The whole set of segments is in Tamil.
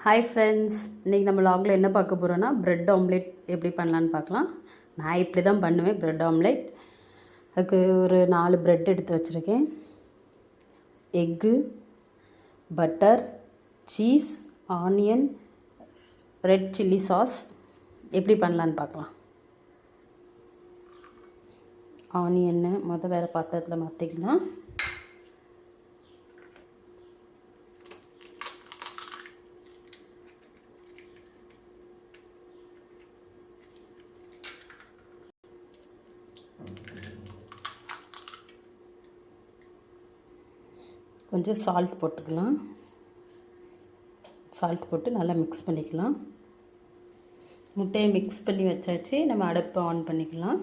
ஹாய் ஃப்ரெண்ட்ஸ், இன்றைக்கி நம்ம லாகில் என்ன பார்க்க போகிறோன்னா ப்ரெட் ஆம்லேட் எப்படி பண்ணலான்னு பார்க்கலாம். நான் இப்படி தான் பண்ணுவேன் ப்ரெட் ஆம்லேட். அதுக்கு ஒரு 4 ப்ரெட் எடுத்து வச்சுருக்கேன். Egg, butter, cheese, onion, red chilli sauce எப்படி பண்ணலான்னு பார்க்கலாம். ஆனியன்னு வேறு பாத்திரத்தில் மாற்றிக்கலாம். கொஞ்சம் சால்ட் போட்டுக்கலாம். சால்ட் போட்டு நல்லா மிக்ஸ் பண்ணிக்கலாம். முட்டையை மிக்ஸ் பண்ணி வச்சாச்சு. நம்ம அடுப்பை ஆன் பண்ணிக்கலாம்.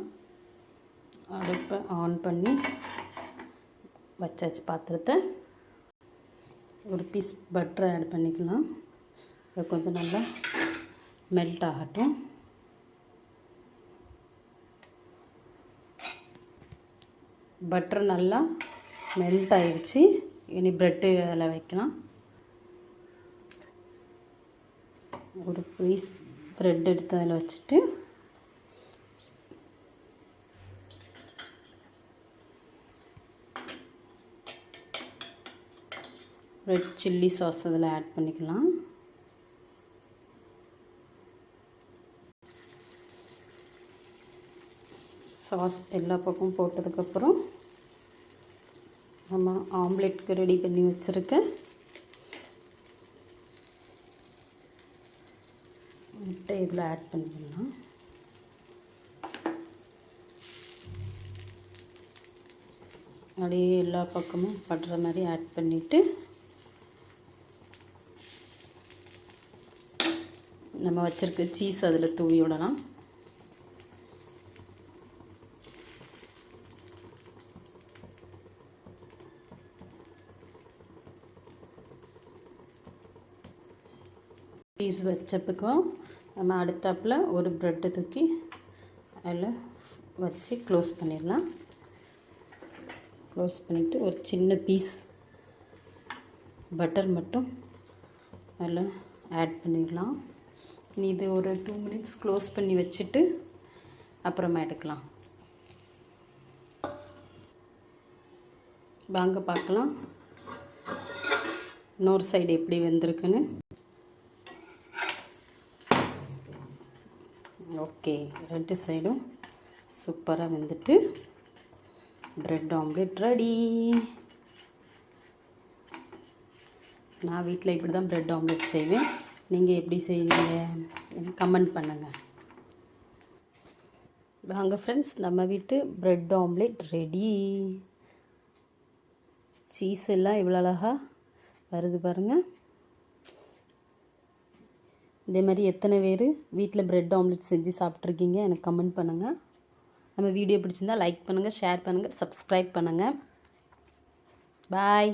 அடுப்பை ஆன் பண்ணி வச்சாச்சு பாத்திரத்தை. ஒரு பீஸ் பட்டரை ஆட் பண்ணிக்கலாம். அது கொஞ்சம் நல்லா மெல்ட் ஆகட்டும். பட்டர் நல்லா மெல்ட் ஆகிடுச்சு. இனி ப்ரெட்டு அதில் வைக்கலாம். ஒரு பீஸ் ப்ரெட் எடுத்து அதில் வச்சுட்டு ரெட் சில்லி சாஸ் அதில் ஆட் பண்ணிக்கலாம். சாஸ் எல்லா பக்கமும் போட்டதுக்கப்புறம் நம்ம ஆம்லேட்க்கு ரெடி பண்ணி வச்சுருக்கேன் முட்டை இதில் ஆட் பண்ணிக்கலாம். அப்படியே எல்லா பக்கமும் படுற மாதிரி ஆட் பண்ணிவிட்டு நம்ம வச்சுருக்க சீஸ் அதில் தூவி விடலாம். சீஸ் வச்சப்புக்கும் நம்ம அடுத்தாப்பில் ஒரு ப்ரெட்டை தூக்கி அதில் வச்சு க்ளோஸ் பண்ணிடலாம். க்ளோஸ் பண்ணிவிட்டு ஒரு சின்ன பீஸ் பட்டர் மட்டும் அதில் ஆட் பண்ணிடலாம். இது ஒரு 2 மினிட்ஸ் க்ளோஸ் பண்ணி வச்சுட்டு அப்புறமா எடுக்கலாம். வாங்க பார்க்கலாம் இன்னொரு சைடு எப்படி வெந்திருக்குன்னு. ஓகே, 2 சைடும் சூப்பராக வெந்துட்டு ப்ரெட் ஆம்லேட் ரெடி. நான் வீட்டில் இப்படி தான் ப்ரெட் ஆம்லேட் செய்வேன். நீங்கள் எப்படி செய்வீங்க எனக்கு கமெண்ட் பண்ணுங்கள். வாங்க ஃப்ரெண்ட்ஸ், நம்ம வீட்டு ப்ரெட் ஆம்லேட் ரெடி. சீஸ் எல்லாம் இவ்வளோ அழகாக வருது பாருங்கள். இதே மாதிரி எத்தனை பேர் வீட்டில் ப்ரெட் ஆம்லேட் செஞ்சு சாப்பிட்ருக்கீங்க எனக்கு கமெண்ட் பண்ணுங்கள். நம்ம வீடியோ பிடிச்சிருந்தால் லைக் பண்ணுங்கள், ஷேர் பண்ணுங்கள், சப்ஸ்கிரைப் பண்ணுங்கள். பாய்.